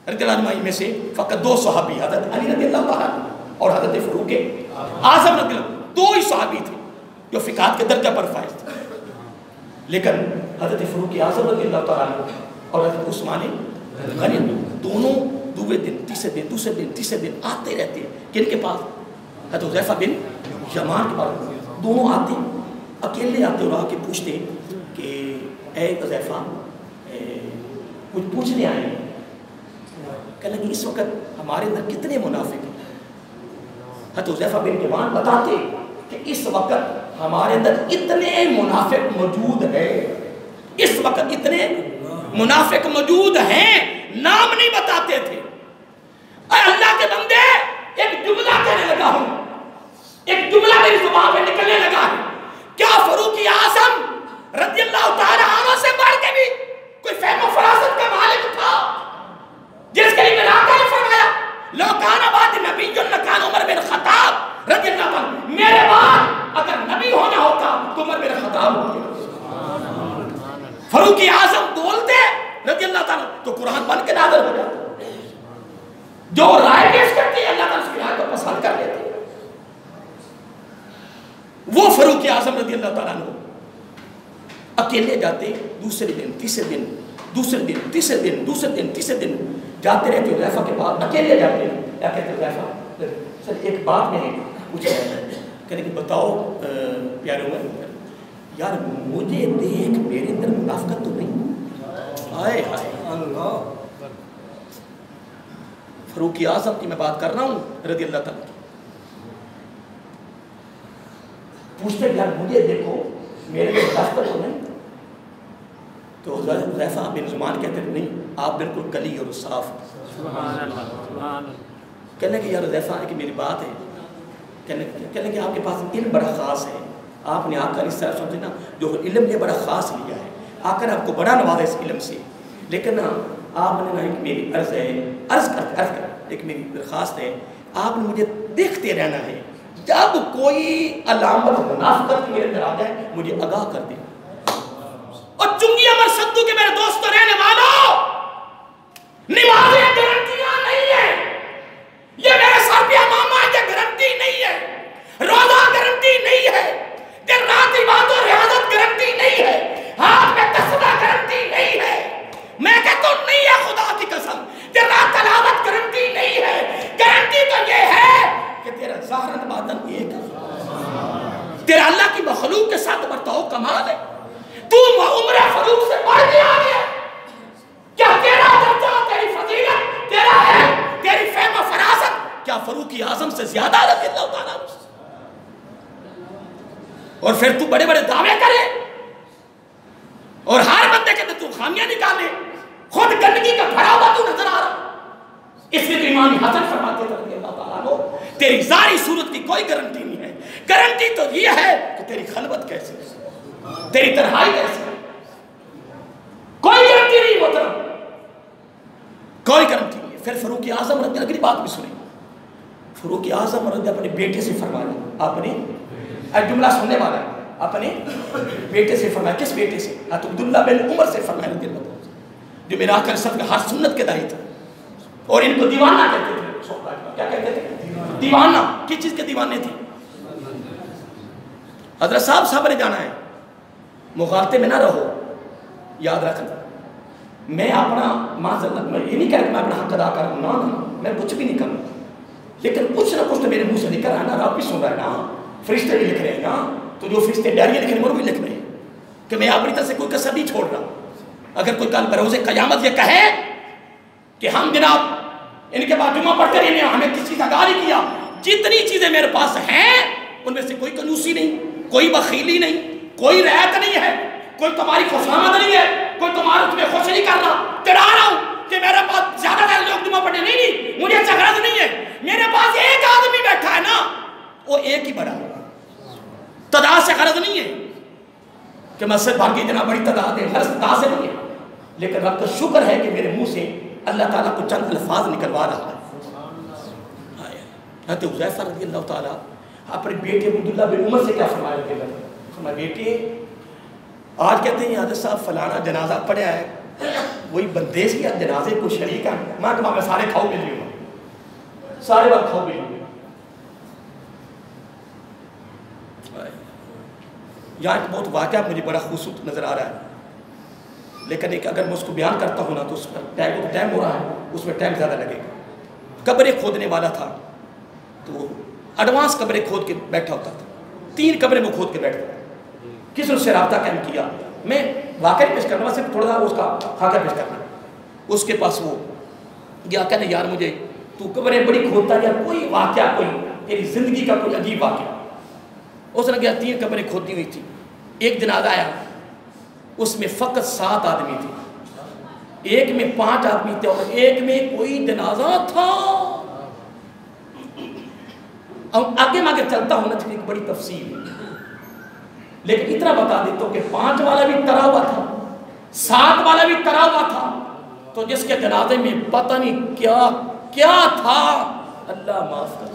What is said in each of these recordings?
رضی اللہ عنہ میں سے فقط 2 صحابی حضرت علی رضی اللہ تعالیٰ اور حضرت فاروق اعظم رضی اللہ، 2 ہی صحابی تھے جو فقاہت کے درجہ پر فائز تھے. لیکن حضرت فاروق اعظم رضی اللہ تعالیٰ اور حضرت عثمان غنی دونوں دوسرے دن تیسرے دن آتے رہتے ہیں. کن کے پاس؟ حضرت حذیفہ بن یمان کے پاس. دونوں آتے اکیلے آتے اور آ کے پوچھتے کہ اے حذیفہ کچھ پوچھنے آئے ہیں. کہنے لگے اس وقت ہمارے اندر کتنے منافق ہیں. حضرت حذیفہ بن یمان بتاتے کہ اس وقت ہمارے اندر اتنے منافق موجود ہیں، اس وقت اتنے منافق موجود ہیں، نام نہیں بتاتے تھے. اے اللہ کے بندے، ایک جملہ کہنے لگا ہوں، ایک جملہ میری زبان میں نکلنے لگا ہے. کیا فاروق اعظم رضی اللہ تعالیٰ عنہ سے بڑھ کے بھی کوئی فہم و فراست کا مالک تھا جس کے لیے آقا نے فرمایا لو کان بعد نبی لکان عمر بن خطاب رضی اللہ عنہ، میرے بعد اگر نبی ہونا ہوتا تو عمر بن خطاب ہوتے. فاروق اعظم بولتے رضی اللہ تعالیٰ تو قرآن بن کے نازل ہو جاتا. جو رائے پیش کرتی ہے اللہ تعالیٰ اس کی رائے کو پسند کر لیتے. وہ فاروق اعظم رضی اللہ تعالیٰ عنہ اکیلے جاتے، دوسرے دن تیسرے دن جاتے رہتے حذیفہ کے پاس. اکیلے جاتے کیا کہتے حذیفہ سر ایک بات میں پوچھا کہنے کہ بتاؤ پیارے عمر یار مجھے دیکھ میرے اندر منافقت تو نہیں؟ آئے ہائے اللہ. فاروق اعظم کی میں بات کر رہا ہوں رضی اللہ تعالیٰ، پوچھتے یار مجھے دیکھو میرے اندر منافقت تو نہیں؟ تو حذیفہ بن یمان کہتے ہیں نہیں، آپ بالکل کلی اور صاف. کہنے کہ یار حذیفہ کہ میری بات ہے، کہنے کہ آپ کے پاس علم بڑا خاص ہے، آپ نے آقا اس طرح سمجھے نا جو علم یہ بڑا خاص لیا ہے، آقا نے آپ کو بڑا نوازا اس علم سے. لیکن آپ نے نا ایک میری عرض کر ایک میری درخواست ہے، آپ نے مجھے دیکھتے رہنا ہے، جب کوئی علامت منافقت میرے اندر آ جائے مجھے آگاہ کر دیں. اور چنگی امر سدو کے میرے دوستوں رہنے والوں، نمازیں گارنٹیاں نہیں ہے، یہ میرے سر پہ امامہ یہ گارنٹی نہیں ہے، روزہ گارنٹی نہیں ہے، دن رات عبادت و ریاضت گارنٹی نہیں ہے، ہاتھ میں تسبیح گارنٹی نہیں ہے. میں کہتا ہوں نہیں ہے خدا کی قسم، دن رات تلاوت گارنٹی نہیں ہے. گارنٹی تو یہ ہے کہ تیرا ظاہر باطن ایک ہے، تیرا اللہ کی مخلوق کے ساتھ برتاؤ کمال ہے. تو عمر فاروق سے بڑھ کے آ گیا، کیا تیرا درجہ تیری فضیلت تیرا ہے، تیری فہم و فراست کیا فاروق اعظم سے زیادہ رضی اللہ تعالیٰ عنہ؟ اور پھر تو بڑے بڑے دعوے کرے اور ہر بندے کے اندر تو خامیاں نکالے، خود گندگی کا بھرا ہوا تو نظر آ رہا. اس لیے تو امام حسن فرماتے تھے رضی اللہ تعالیٰ عنہ تیری ظاہری صورت کی کوئی گارنٹی نہیں ہے، گارنٹی تو یہ ہے کہ تیری خلوت کیسے ہے، تیری تنہائی کیسے ہے. کوئی گارنٹی نہیں محترم، کوئی گارنٹی نہیں ہے. پھر فاروق اعظم رضی اللہ کی بات بھی سنیں. فاروق اعظم رضی اپنے بیٹے سے فرمایا، اپنے جملہ سننے والا ہے، اپنے بیٹے سے فرمایا. کس بیٹے سے؟ حضرت عبداللہ بن عمر سے فرمایا رضی اللہ تعالیٰ، جو میرا آقا صلی اللہ علیہ وسلم ہر سنت کے دائی تھا اور ان کو دیوانہ کہتے تھے. کیا کہتے تھے؟ دیوانہ. کس چیز کے دیوانے تھے؟ حضرت صاحب نے جانا ہے، مغالطے میں نہ رہو. یاد رکھنا میں اپنا معذرت میں یہ نہیں کہہ رہا کہ میں اپنا حق ادا کر رہا ہوں، نہ میں کچھ بھی نہیں کروں، لیکن کچھ نہ کچھ تو میرے منہ سے نکل رہا ہے نا. رب بھی سن رہا ہے نا، فرشتے بھی لکھ رہے ہیں نا. تو جو فرشتے ڈائریاں لکھ رہے ہیں وہ بھی لکھ رہے ہیں کہ میں اپنی طرف سے کوئی کسر نہیں چھوڑ رہا. اگر کوئی کل بروز قیامت یہ کہے کہ ہم جناب ان کے بعد جمعہ پڑھ کر انہیں ہمیں کسی کا آگاہ نہیں کیا، جتنی چیزیں میرے پاس ہیں ان میں سے کوئی کنوسی نہیں، کوئی بخیلی نہیں، کوئی رعایت نہیں ہے، کوئی تمہاری خوشامد نہیں ہے، کوئی تمہارا تمہیں خوش نہیں کر رہا، ڈرا رہا ہوں کہ میرے پاس زیادہ تر لوگ جمعہ پڑھنے نہیں، مجھے ایسا غرض نہیں ہے. میرے پاس ایک آدمی بیٹھا ہے نا، وہ ایک ہی بڑا ہے، تعداد سے غرض نہیں ہے کہ مسجد بھر کی جناب بڑی تعداد ہے، غرض تعداد سے نہیں ہے. لیکن رب کا شکر ہے کہ میرے منہ سے اللہ تعالیٰ کو چند الفاظ نکلوا رہا ہے. حضرت حذیفہ رضی اللہ تعالیٰ اپنے بیٹے عبداللہ بن عمر سے کیا فرمایا؟ فرمایا بیٹے آج کہتے ہیں حضرت صاحب فلانا جنازہ پڑھا ہے وہی بندے سی یا جنازے کو شریک ہیں میں کہا میں سارے کھاؤ مل رہی ہوں سارے وقت کھاؤ مل رہی ہوں. یہاں ایک بہت واقعہ مجھے بڑا خوبصورت نظر آ رہا ہے لیکن ایک اگر میں اس کو بیان کرتا ہوں نا تو اس پر ٹائم ہو رہا ہے اس میں ٹائم زیادہ لگے گا. قبریں کھودنے والا تھا تو ایڈوانس قبریں کھود کے بیٹھا ہوتا تھا 3 قبریں وہ کھود کے بیٹھتا تھا. کس نے اس سے رابطہ قائم کیا میں واقعی پیش کرنا صرف تھوڑا سا اس کا خاکہ پیش کرنا. اس کے پاس وہ گیا کہنے یار مجھے تو قبریں بڑی کھودتا ہے یا کوئی واقعہ کوئی تیری زندگی کا کوئی عجیب واقعہ. اس نے کیا 3 قبریں کھودی ہوئی تھی. ایک جنازہ آیا اس میں فقط 7 آدمی تھے ایک میں 5 آدمی تھے اور ایک میں کوئی جنازہ تھا. اب آگے میں چلتا ہوں نا ایک بڑی تفصیل لیکن اتنا بتا دیتا ہوں کہ 5 والا بھی ترا ہوا تھا 7 والا بھی ترا ہوا تھا. تو جس کے جنازے میں پتہ نہیں کیا تھا اللہ معاف کر.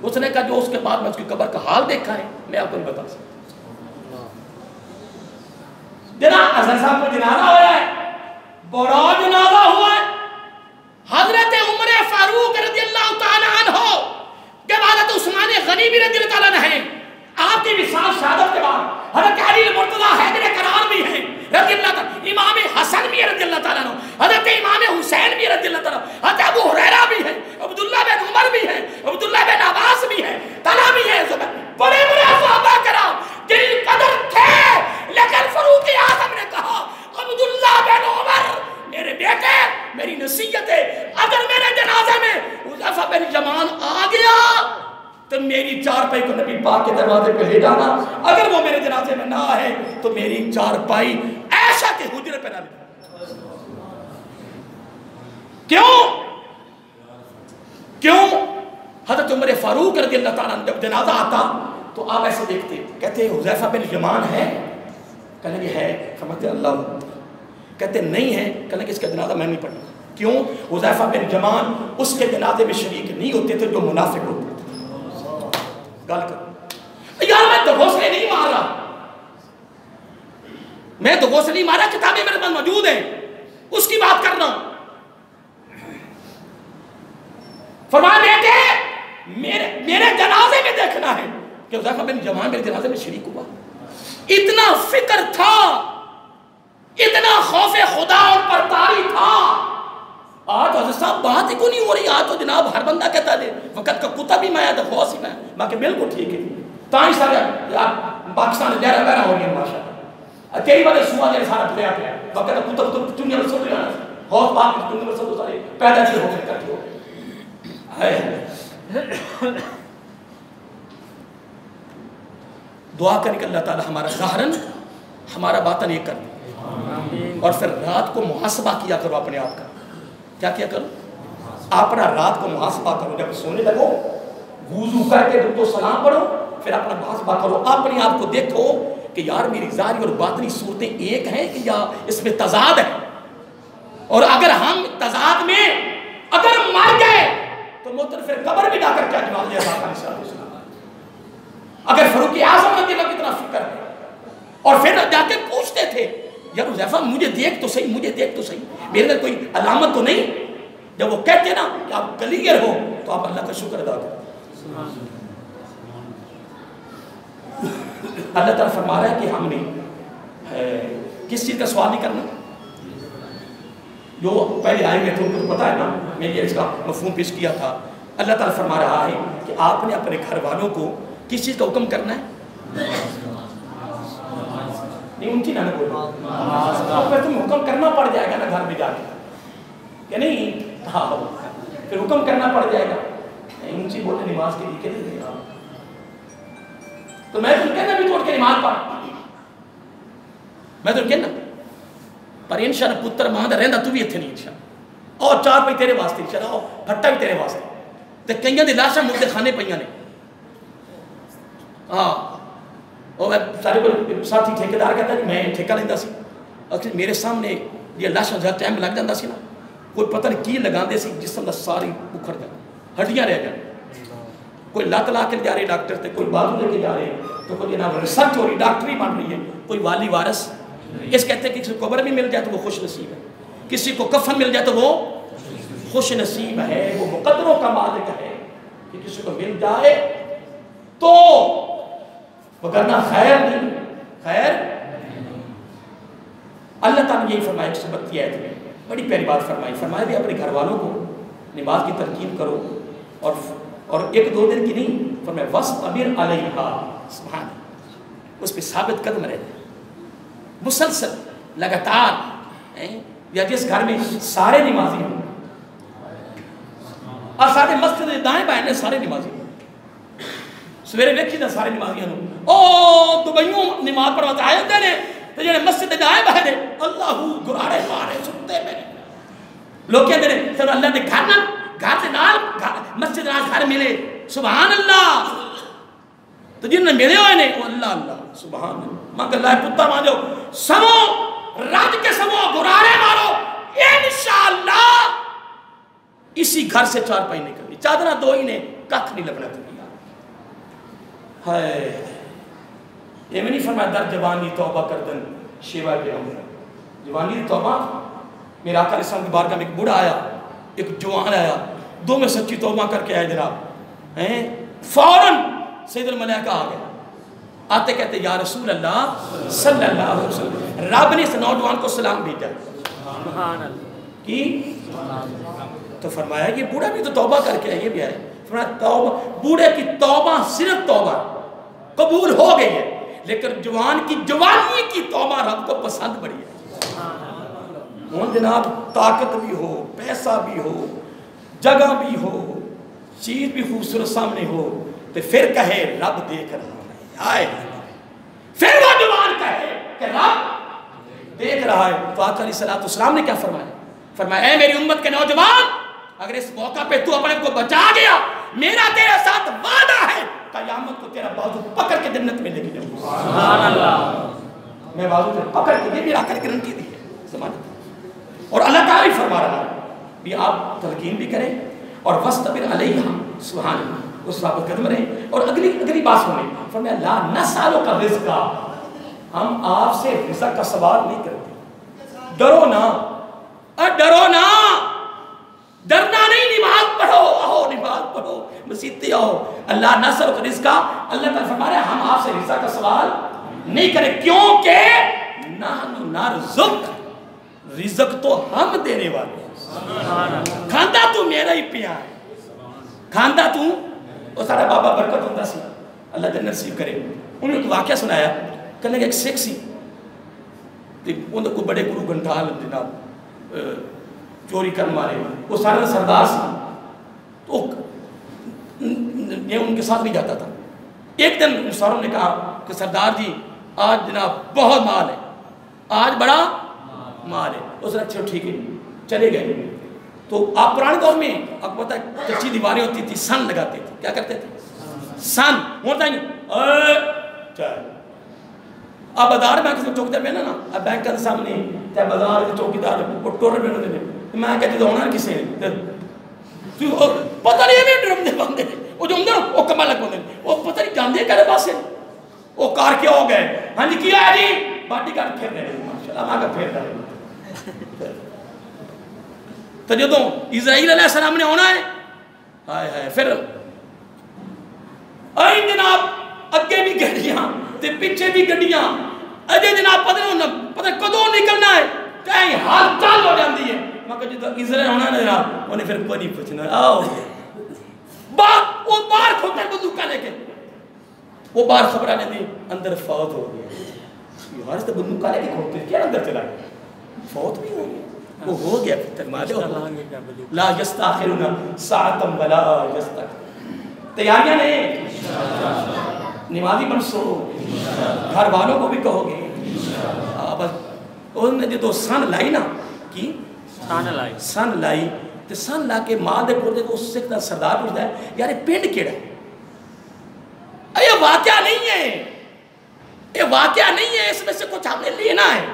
اس نے کہا جو اس کے بعد میں اس کی قبر کا حال دیکھا ہے میں آپ کو نہیں بتا سکتا. جناب اظہر صاحب کو جنازہ ہوا ہے بڑا جنازہ ہوا ہے. حضرت عمر فاروق رضی اللہ تعالیٰ عنہ کے بعد عثمان غنی بھی رضی اللہ تعالیٰ عنہ ہیں. آپ کی وصال شہادت کے بعد حضرت علی المرتضیٰ حیدر کرار بھی ہیں رضی اللہ تعالیٰ. امام حسن بھی رضی اللہ تعالیٰ عنہ. حضرت امام حسین بھی رضی اللہ تعالیٰ. حضرت ابو ہریرہ بھی ہیں. عبداللہ بن عمر بھی ہیں. عبداللہ بن عباس بھی ہیں. طلحہ بھی ہیں. بڑے بڑے صحابہ کرام دل قدر تھے لیکن فاروق اعظم نے کہا عبداللہ بن عمر میرے بیٹے میری نصیحت ہے اگر میرے جنازے میں حذیفہ بن یمان آ گیا تو میری 4 پائی کو نبی پاک کے دروازے پہ لے جانا. اگر وہ میرے جنازے میں نہ آئے تو میری 4 پائی ایسا کہ حجرے پہ نہ لے. کیوں حضرت عمر فاروق رضی اللہ تعالیٰ جب جنازہ آتا تو آپ ایسے دیکھتے کہتے حذیفہ بن یمان ہے کہنے کہ ہے سمجھتے اللہ کہتے نہیں ہے کہنے کہ اس کا جنازہ میں نہیں پڑھنا. کیوں حذیفہ بن یمان اس کے جنازے میں شریک نہیں ہوتے تھے جو منافق ہوتے تھے. گل کر یار میں تو غوثلے نہیں مار رہا میں تو غوثلے نہیں مارا کتابیں میرے پاس موجود ہیں اس کی بات کر رہا ہوں. فرمایا بیٹے میرے جنازے میں دیکھنا ہے کہ حذیفہ بن یمان میرے جنازے میں شریک ہوا. اتنا فکر تھا اتنا خوف خدا اور پرتاری تھا. آج حضرت صاحب بات ہی کو نہیں ہو رہی. آج تو جناب ہر بندہ کہتا ہے وقت کا کتا بھی میں آیا تھا خوص ہی میں باقی بالکل ٹھیک ہے تاں سارے پاکستان لہرہ بہرہ ہو رہی ہیں ماشاء اللہ. کئی بار سوا دے سارا پلیا پیا وقت کا کتا تو چنیا رسول رہا خوف پاک چنیا رسول سارے پیدا کی ہو کر کے ہو دعا کریں کہ اللہ تعالی ہمارا ظاہراً ہمارا باطن ایک کر دے. اور پھر رات کو محاسبہ کیا کرو اپنے آپ کا. کیا کرو اپنا رات کو محاسبہ کرو. جب سونے لگو وضو کر کے تو سلام پڑھو پھر اپنا محاسبہ کرو. اپنے آپ کو دیکھو کہ یار میری ظاہری اور باطنی صورتیں ایک ہیں کہ یا اس میں تضاد ہے. اور اگر ہم تضاد میں اگر مر گئے تو محترم پھر قبر بھی جا کر کیا جواب دیا تھا. اگر فاروق اعظم رضی اللہ کتنا فکر ہے اور پھر جا کے پوچھتے تھے یار حذیفہ مجھے دیکھ تو صحیح میرے اندر کوئی علامت تو نہیں. جب وہ کہتے نا کہ آپ کلیئر ہو تو آپ اللہ کا شکر ادا کریں. اللہ تعالیٰ فرما رہا ہے کہ ہم نے کس چیز کا سوال نہیں کرنا. جو پہلے آئے ہوئے تھے ان کو پتا ہے نا میں یہ اس کا مفہوم پیش کیا تھا. اللہ تعالیٰ فرما رہا ہے کہ آپ نے اپنے گھر والوں کو کس چیز کا حکم کرنا ہے. نہیں ان کی نہ بولنا پھر تم حکم کرنا پڑ جائے گا نا گھر میں جا کے کہ نہیں. ہاں پھر حکم کرنا پڑ جائے گا. ان سے بولنے نماز کے لیے کہتے ہیں تو میں تم کہنا بھی توڑ کے نماز پڑھ میں تم کہنا پر انشاءاللہ پتر ماں دا رہندا تو بھی اتنے نہیں انشاءاللہ. اور 4 پہ تیرے واسطے انشاءاللہ اور پھٹا بھی تیرے واسطے تے کئیاں دی لاشاں مردے خانے پئیاں نے. ہاں اور سارے کو ساتھی ٹھیکیدار کہتا ہے میں ٹھیکہ لیندا سی اکثر میرے سامنے یہ لاشاں زیادہ ٹائم لگ جاندا سی نا کوئی پتہ نہیں کی لگاندے سی جسم دا ساری اکھڑ جائے ہڈیاں رہ جائیں. کوئی لت لا کے جا رہے ڈاکٹر تے کوئی بازو لے کے جا رہے تو کوئی جناب ریسرچ ہو رہی ڈاکٹری بن رہی ہے کوئی والی وارث اس کہتے ہیں کہ قبر بھی مل جائے تو وہ خوش نصیب ہے. کسی کو کفن مل جائے تو وہ خوش نصیب ہے، وہ مقدروں کا مالک ہے کہ کسی کو مل جائے تو، وگرنہ خیر نہیں، خیر۔ اللہ تعالیٰ نے یہی فرمایا 132 آیت میں، بڑی پیاری بات فرمائی، فرمایا بھی اپنے گھر والوں کو نماز کی ترکیب کرو، اور ایک دو دن کی نہیں، فرمایا وَاسْطَبِرْ عَلَيْهَا، سبحان اللہ، اس پہ ثابت قدم رہے، مسلسل لگاتار، یا جس گھر میں سارے نمازی ہوں اور سارے مسجد دائیں بائیں نے سارے نمازی ہوں، سویرے ویکھی نہ سارے نمازی ہوں، او دبئیوں نماز پڑھواتا آئے ہوتے ہیں تو جنہیں مسجد دائیں بائیں نے اللہ گرارے مارے سکتے میں لوگ کہتے ہیں سر اللہ نے گھر سے نال مسجد نال گھر ملے، سبحان اللہ، تو جنہیں ملے ہوئے نے وہ اللہ اللہ سبحان اللہ، ماں کہ اللہ پتہ مان جاؤ سمو رات کے سمو گرارے مارو انشاءاللہ اسی گھر سے چار پائی نکلنی، چادرہ دو ہی نے ککھ نہیں لگنا کریا، ہائے یہ میں نہیں فرمایا در جوانی توبہ کردن شیوہ بے عمر، جوانی توبہ، میرا آقا علیہ السلام کی بارگاہ میں ایک بڑھا آیا، ایک جوان آیا، دو میں سچی توبہ کر کے آئے جناب، فوراً سید الملائکہ آ گئے، آتے کہتے یا رسول اللہ صلی اللہ علیہ وسلم، رب نے اس نوجوان کو سلام بھیجا کی، تو فرمایا یہ بوڑھا بھی تو توبہ کر کے یہ بھی آئے، فرمایا توبہ، بوڑھے کی توبہ صرف توبہ قبول ہو گئی ہے، لیکن جوان کی جوانی کی توبہ رب کو پسند بڑی ہے، ہوں جناب طاقت بھی ہو، پیسہ بھی ہو، جگہ بھی ہو، چیز بھی خوبصورت سامنے ہو، تو پھر کہے رب دیکھ رہا ہے، پھر وہ جوان کہے کہ رب دیکھ رہا ہے، تو آقا علیہ السلام نے کیا فرمایا؟ فرمایا اے میری امت کے نوجوان، اگر اس موقع پہ تو اپنے کو بچا گیا، میرا تیرے ساتھ وعدہ ہے قیامت کو تیرا بازو پکڑ کے جنت میں لے کے جاؤں، سبحان اللہ، میں بازو سے پکڑ کے، یہ میرا کر گرنٹی دی ہے، سبحان اللہ، اور اللہ تعالیٰ فرما رہا ہے بھی آپ تلقین بھی کریں اور وَاسْطَبِرْ عَلَيْهَا، سبحان اللہ، اس ثابت قدم رہیں، اور اگلی بات سنیں، فرمایا لا نَسْأَلُكَ رِزْقًا، ہم آپ سے رزق کا سوال نہیں کرتے، ڈرو نا، ڈرو نا، ڈرنا نہیں، نماز پڑھو، آؤ نماز پڑھو، مسیحتے آؤ، اللہ نَسْأَلُكَ رِزْقًا، اللہ تعالیٰ فرما رہے ہیں ہم آپ سے رزق کا سوال نہیں کریں، کیونکہ نَحْنُ نَرْزُقُكَ، رزق تو ہم دینے والے ہیں، کھاندہ تو میرا ہی پیا ہے، کھاندہ تو، وہ سارا بابا برکت ہوندہ سی، اللہ جنت نصیب کرے، انہوں نے ایک واقعہ سنایا، کہنے کہ ایک سکھ سی، انہوں نے بڑے گرو گھنٹال جناب چوری کر مارے، وہ سارا سردار سی، تو یہ ان کے ساتھ نہیں جاتا تھا، ایک دن ساروں نے کہا کہ سردار جی آج جناب بہت مال ہے، آج بڑا مال ہے، اس نے اچھا ٹھیک ہے چلے گئے، تو آپ پرانے دور میں آپ کو پتا ہے کچی دیواریں ہوتی تھی، سن لگاتے تھے، کیا کرتے تھے؟ سن ہوتا ہی چاہے آپ بازار میں کسی چوکیدار میں نا اب بینک کے سامنے چاہے بازار کے چوکیدار وہ ٹورر میں ہوتے ہیں، میں کہتے تو ہونا کسی نے پتہ نہیں ہے ڈرم دے بندے وہ جو اندر وہ کمال لگ بندے وہ پتہ نہیں جاندے کہنے پاسے وہ کار کیا ہو گئے، ہاں جی کیا ہے جی باڈی گارڈ پھیر رہے ہیں، ماشاءاللہ ماں کا پھیر رہے ہیں، تو جو تو اسرائیل علیہ السلام نے ہونا ہے، ہائے ہائے، پھر اے جناب اگے بھی گھڑیاں تے پیچھے بھی گھڑیاں، اجے جناب پتہ کدوں نکلنا ہے، کہیں حال چال ہو جاندی ہے، میں کہا جو تو اسرائیل ہونا ہے جناب، انہیں پھر کوئی نہیں پوچھنا، آؤ وہ باہر کھوٹے بندوقہ لے کے، وہ باہر خبر آنے دی اندر فوت ہو گیا، یہاں سے بندوقہ لے کے کھوٹے کیا اندر چلا گیا، فوت بھی ہو گیا، وہ ہو گیا پھر تک ماجہ ہو لا یستاخرون ساعتا ولا یستاخرون، تیاریاں نہیں، نمازی بن سو، گھر والوں کو بھی کہو گے، بس انہوں نے جو تو سن لائی نا کی سن لائی تو سن لا کے ماں دے پردے کو اس سے سردار پوچھتا ہے یار پینڈ کیڑا ہے، یہ واقعہ نہیں ہے، یہ واقعہ نہیں ہے، اس میں سے کچھ ہم نے لینا ہے،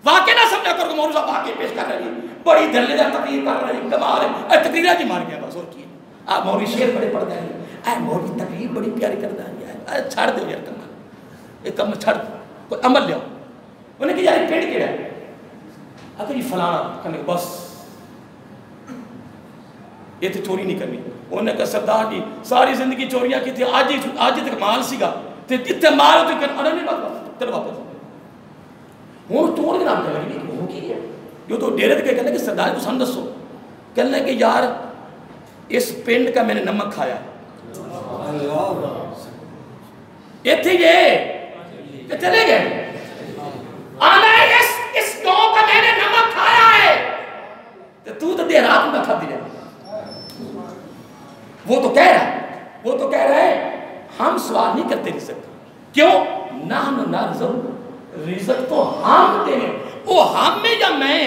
واقعہ نہ سمجھا کرو کہ مولوی صاحب واقعی پیش کر رہی بڑی دھرلے دار تقریر کر رہی کمال ہے، تقریرہ جی مار گیا بس اور کی آپ مولوی شیر بڑے پڑھ دیں اے مولوی تقریر بڑی پیاری کر دیں چھاڑ دو یار کمال، ایک کم چھاڑ دو کوئی عمل لے انہیں کہ یار پینڈ کیڑا ہے، اگر یہ فلانا کہنے بس یہ تو چوری نہیں کرنی. انہوں نے کہا سردار جی ساری زندگی چوریاں کی تھی, آج ہی تک مال سیگا جتنے مال ہوتے کرنا نہیں بات چلو واپس ہوں چور کے نام کہنے لگی وہ کی ہے جو تو ڈیرے تک کہنے کہ سردار کو سن دسو کہنے کہ یار اس پنڈ کا میں نے نمک کھایا یہ تھی یہ چلے گئے آنا ہے اس گاؤں کا میں نے نمک کھایا ہے تو دیر رات میں کھا دیا. وہ تو کہہ رہا ہے ہم سوال نہیں کرتے رزق کیوں نحن نرزق رزق تو ہم دیں وہ ہم میں یا میں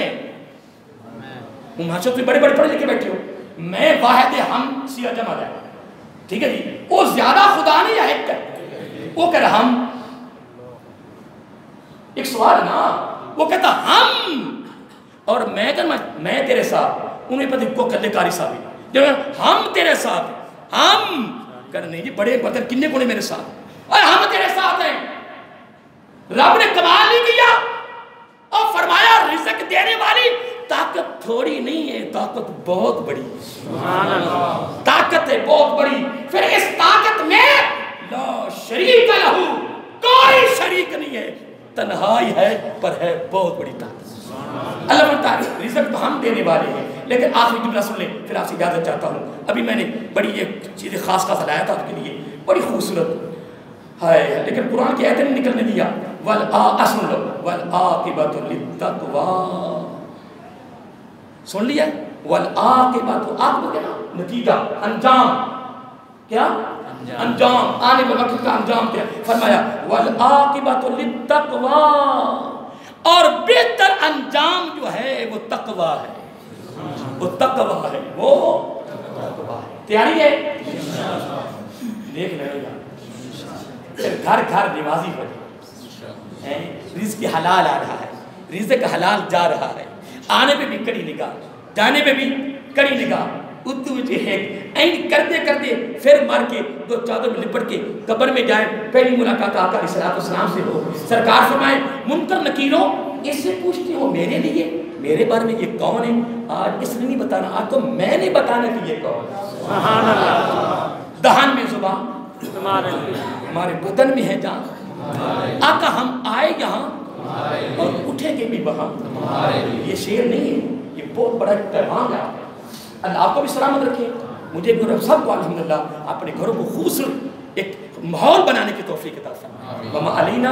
ماشاء تم بڑے بڑے پڑھے لکھے بیٹھے ہو میں واحد ہم سیاہ جمع ہے ٹھیک ہے جی وہ زیادہ خدا نہیں ہے ایک وہ کہہ رہا ہم ایک سوال نا وہ کہتا ہم اور میں تیرے ساتھ انہیں پتہ کو کلے کاری صاحب جب ہم تیرے ساتھ ہم کہنا نہیں جی بڑے بدر کنے کونے میرے ساتھ اور ہم تیرے ساتھ ہیں. رب نے کمال نہیں کیا اور فرمایا رزق دینے والی طاقت تھوڑی نہیں ہے طاقت بہت بڑی طاقت ہے بہت بڑی. پھر اس طاقت میں لا شریک لہو کوئی شریک نہیں ہے تنہائی ہے پر ہے بہت بڑی طاقت. اللہ بولتا ہے رزق تو ہم دینے والے ہیں لیکن آخری جملہ سن لیں پھر آپ سے اجازت چاہتا ہوں. ابھی میں نے بڑی یہ چیزیں خاص لایا تھا آپ کے لیے بڑی خوبصورت ہے لیکن قرآن کی آیتیں نہیں نکلنے دیا. والعاقبۃ للتقویٰ سن لیا والعاقبۃ عاقبۃ کیا نتیجہ انجام کیا انجام آنے میں وقت کا انجام کیا فرمایا والعاقبۃ للتقویٰ اور بہتر انجام جو ہے وہ تقویٰ ہے وہ تقویٰ ہے وہ تقویٰ ہے. تیاری ہے دیکھ رہے ہو گھر گھر نمازی ہو رزق حلال آ رہا ہے رزق حلال جا رہا ہے آنے پہ بھی کڑی نگاہ جانے پہ بھی کڑی نگاہ. اردو میں اینڈ کرتے کرتے پھر مار کے دو چادر میں لپٹ کے قبر میں جائے پہلی ملاقات آقا علیہ السلام سے ہو. سرکار فرمائے منکر نکیروں اس سے پوچھتے ہو میرے لیے میرے بارے میں یہ کون ہے آج اس نے نہیں بتانا آج تو میں نے بتانا کہ یہ کون ہے. سبحان اللہ. دہان میں زبان ہمارے بدن میں ہے جان. آقا ہم آئے یہاں اور اٹھیں گے بھی وہاں. یہ شعر نہیں ہے یہ بہت بڑا پیغام ہے. اللہ آپ کو بھی سلامت رکھے مجھے بھی اور سب کو الحمدللہ اپنے گھروں کو خوبصورت ایک ماحول بنانے کی توفیق عطا فرمائے. وما علینا